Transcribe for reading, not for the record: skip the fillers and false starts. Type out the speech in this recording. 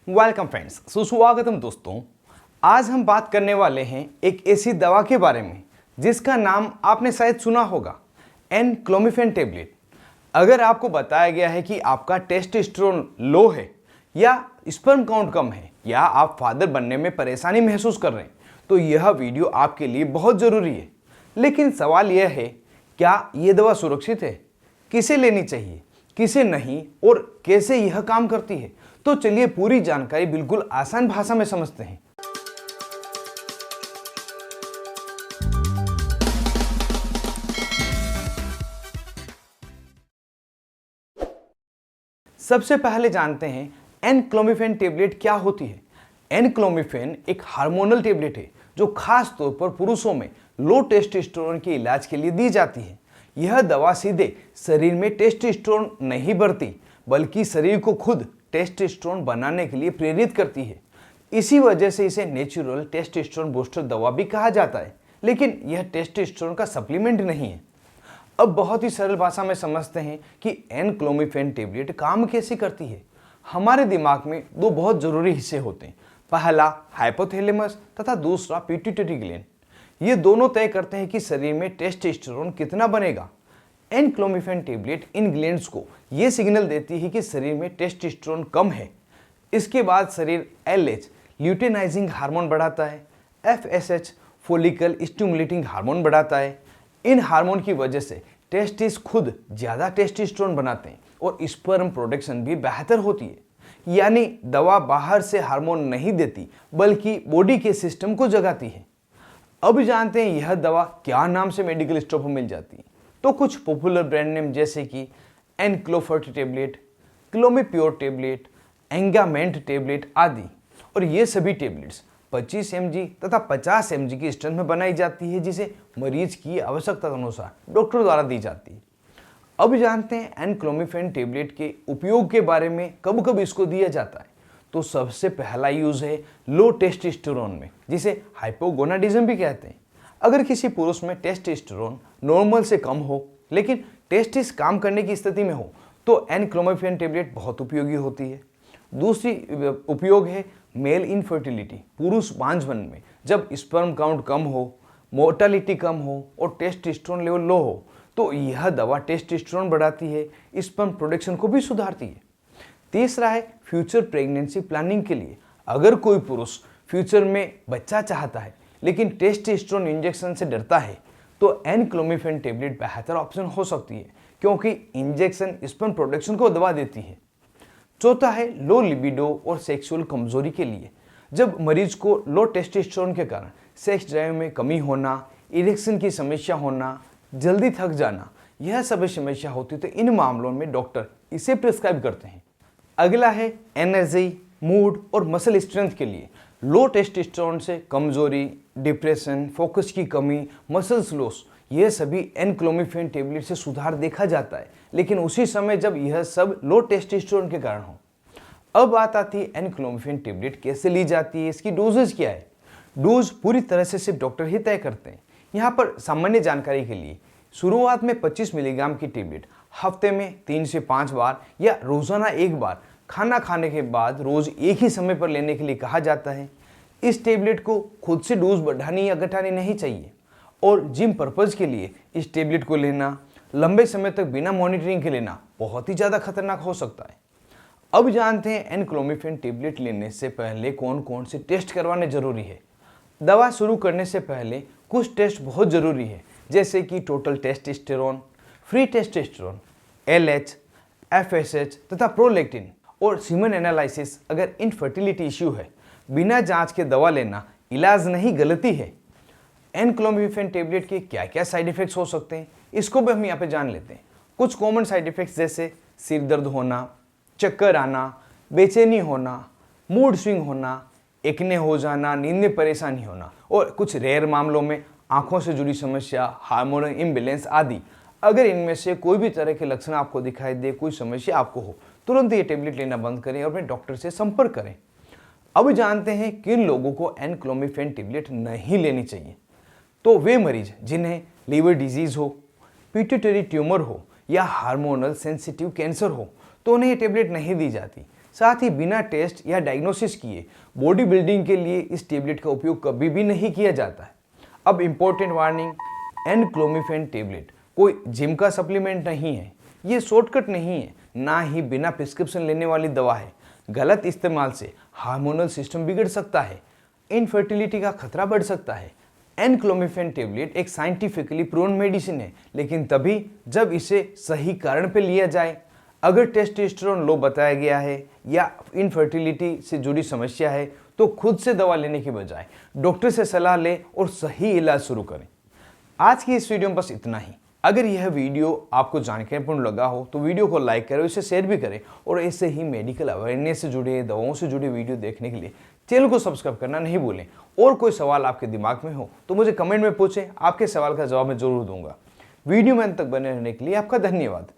Welcome friends, सुस्वागतम दोस्तों। आज हम बात करने वाले हैं एक ऐसी दवा के बारे में जिसका नाम आपने शायद सुना होगा, एनक्लोमिफेन टेबलेट। अगर आपको बताया गया है कि आपका टेस्टोस्टेरोन लो है या स्पर्म काउंट कम है या आप फादर बनने में परेशानी महसूस कर रहे हैं, तो यह वीडियो आपके लिए बहुत ज़रूरी है। लेकिन सवाल यह है, क्या ये दवा सुरक्षित है? किसे लेनी चाहिए, किसे नहीं, और कैसे यह काम करती है? तो चलिए पूरी जानकारी बिल्कुल आसान भाषा में समझते हैं। सबसे पहले जानते हैं एनक्लोमिफेन टेबलेट क्या होती है। एनक्लोमिफेन एक हार्मोनल टेबलेट है जो खास तौर पर पुरुषों में लो टेस्टोस्टेरोन के इलाज के लिए दी जाती है। यह दवा सीधे शरीर में टेस्टोस्टेरोन नहीं बढ़ती, बल्कि शरीर को खुद टेस्टोस्टेरोन बनाने के लिए प्रेरित करती है। इसी वजह से इसे नेचुरल टेस्टोस्टेरोन बूस्टर दवा भी कहा जाता है, लेकिन यह टेस्टोस्टेरोन का सप्लीमेंट नहीं है। अब बहुत ही सरल भाषा में समझते हैं कि एनक्लोमिफेन टेबलेट काम कैसे करती है। हमारे दिमाग में दो बहुत जरूरी हिस्से होते हैं, पहला हाइपोथैलेमस तथा दूसरा पिट्यूटरी ग्लैंड। ये दोनों तय करते हैं कि शरीर में टेस्टोस्टेरोन कितना बनेगा। एनक्लोमिफेन टेबलेट इन ग्लैंड्स को ये सिग्नल देती है कि शरीर में टेस्टोस्टेरोन कम है। इसके बाद शरीर एलएच ल्यूटेनाइजिंग हार्मोन बढ़ाता है, एफएसएच फोलिकल स्टिमुलेटिंग हार्मोन बढ़ाता है। इन हार्मोन की वजह से टेस्टिस खुद ज़्यादा टेस्टोस्टेरोन बनाते हैं और स्पर्म प्रोडक्शन भी बेहतर होती है। यानी दवा बाहर से हार्मोन नहीं देती, बल्कि बॉडी के सिस्टम को जगाती है। अब जानते हैं यह दवा क्या नाम से मेडिकल स्टोर पर मिल जाती है। तो कुछ पॉपुलर ब्रांड नेम जैसे कि एनक्लोफर्ट टेबलेट, क्लोमीप्योर टेबलेट, एंगामेंट टेबलेट आदि। और ये सभी टेबलेट्स 25 mg तथा 50 mg की स्ट्रेंथ में बनाई जाती है, जिसे मरीज की आवश्यकता अनुसार डॉक्टर द्वारा दी जाती है। अब जानते हैं एनक्लोमिफेन टेबलेट के उपयोग के बारे में, कब कब इसको दिया जाता है। तो सबसे पहला यूज है लो टेस्टोस्टेरोन में, जिसे हाइपोगोनाडिज्म भी कहते हैं। अगर किसी पुरुष में टेस्टोस्टेरोन नॉर्मल से कम हो, लेकिन टेस्टिस काम करने की स्थिति में हो, तो एनक्लोमिफेन टेबलेट बहुत उपयोगी होती है। दूसरी उपयोग है मेल इनफर्टिलिटी, पुरुष बांझपन में, जब स्पर्म काउंट कम हो, मोर्टालिटी कम हो और टेस्टोस्टेरोन लेवल लो हो, तो यह दवा टेस्टोस्टेरोन बढ़ाती है, स्पर्म प्रोडक्शन को भी सुधारती है। तीसरा है फ्यूचर प्रेगनेंसी प्लानिंग के लिए। अगर कोई पुरुष फ्यूचर में बच्चा चाहता है लेकिन टेस्टोस्टेरोन इंजेक्शन से डरता है, तो एनक्लोमिफेन टेबलेट बेहतर ऑप्शन हो सकती है, क्योंकि इंजेक्शन स्पर्म प्रोडक्शन को दबा देती है। चौथा है लो लिबिडो और सेक्सुअल कमजोरी के लिए। जब मरीज को लो टेस्टोस्टेरोन के कारण सेक्स ड्राइव में कमी होना, इरेक्शन की समस्या होना, जल्दी थक जाना, यह सभी समस्या होती है, तो इन मामलों में डॉक्टर इसे प्रिस्क्राइब करते हैं। अगला है एनर्जी, मूड और मसल स्ट्रेंथ के लिए। लो टेस्टोस्टेरोन से कमजोरी, डिप्रेशन, फोकस की कमी, मसल्स लॉस, यह सभी एनक्लोमिफेन टेबलेट से सुधार देखा जाता है, लेकिन उसी समय जब यह सब लो टेस्टोस्टेरोन के कारण हो। अब बात आती है एनक्लोमिफेन टेबलेट कैसे ली जाती है, इसकी डोजेज क्या है। डोज पूरी तरह से सिर्फ डॉक्टर ही तय करते हैं। यहाँ पर सामान्य जानकारी के लिए शुरुआत में 25 मिलीग्राम की टेबलेट हफ्ते में 3 से 5 बार या रोजाना 1 बार खाना खाने के बाद रोज एक ही समय पर लेने के लिए कहा जाता है। इस टेबलेट को खुद से डोज बढ़ानी या घटानी नहीं चाहिए, और जिम पर्पज के लिए इस टेबलेट को लेना लंबे समय तक बिना मॉनिटरिंग के लेना बहुत ही ज़्यादा खतरनाक हो सकता है। अब जानते हैं एनक्लोमिफेन टेबलेट लेने से पहले कौन कौन से टेस्ट करवाने जरूरी है। दवा शुरू करने से पहले कुछ टेस्ट बहुत ज़रूरी है, जैसे कि total testosterone, free testosterone, LH, FSH तथा प्रोलैक्टिन और सीमन एनालिसिस। अगर इनफर्टिलिटी इश्यू है, बिना जांच के दवा लेना इलाज नहीं, गलती है। एनक्लोमिफेन टेबलेट के क्या क्या साइड इफेक्ट्स हो सकते हैं, इसको भी हम यहाँ पे जान लेते हैं। कुछ कॉमन साइड इफेक्ट्स जैसे सिर दर्द होना, चक्कर आना, बेचैनी होना, मूड स्विंग होना, एक्ने हो जाना, नींद में परेशानी होना, और कुछ रेयर मामलों में आंखों से जुड़ी समस्या, हार्मोनल इम्बैलेंस आदि। अगर इनमें से कोई भी तरह के लक्षण आपको दिखाई दे, कोई समस्या आपको हो, तुरंत ये टेबलेट लेना बंद करें और अपने डॉक्टर से संपर्क करें। अब जानते हैं किन लोगों को एनक्लोमिफेन टेबलेट नहीं लेनी चाहिए। तो वे मरीज जिन्हें लीवर डिजीज हो, पिट्यूटरी ट्यूमर हो या हार्मोनल सेंसिटिव कैंसर हो, तो उन्हें ये टेबलेट नहीं दी जाती। साथ ही बिना टेस्ट या डायग्नोसिस किए बॉडी बिल्डिंग के लिए इस टेबलेट का उपयोग कभी भी नहीं किया जाता है। अब इम्पोर्टेंट वार्निंग, एनक्लोमिफेन टेबलेट कोई जिम का सप्लीमेंट नहीं है, ये शॉर्टकट नहीं है, ना ही बिना प्रिस्क्रिप्शन लेने वाली दवा है। गलत इस्तेमाल से हार्मोनल सिस्टम बिगड़ सकता है, इनफर्टिलिटी का खतरा बढ़ सकता है। एनक्लोमिफेन टेबलेट एक साइंटिफिकली प्रूवन मेडिसिन है, लेकिन तभी जब इसे सही कारण पे लिया जाए। अगर टेस्टोस्टेरोन लो बताया गया है या इनफर्टिलिटी से जुड़ी समस्या है तो खुद से दवा लेने के बजाय डॉक्टर से सलाह लें और सही इलाज शुरू करें। आज की इस वीडियो में बस इतना ही। अगर यह वीडियो आपको जानकारीपूर्ण लगा हो तो वीडियो को लाइक करें, इसे शेयर भी करें और ऐसे ही मेडिकल अवेयरनेस से जुड़े, दवाओं से जुड़े वीडियो देखने के लिए चैनल को सब्सक्राइब करना नहीं भूलें। और कोई सवाल आपके दिमाग में हो तो मुझे कमेंट में पूछें, आपके सवाल का जवाब मैं जरूर दूंगा। वीडियो में अंत तक बने रहने के लिए आपका धन्यवाद।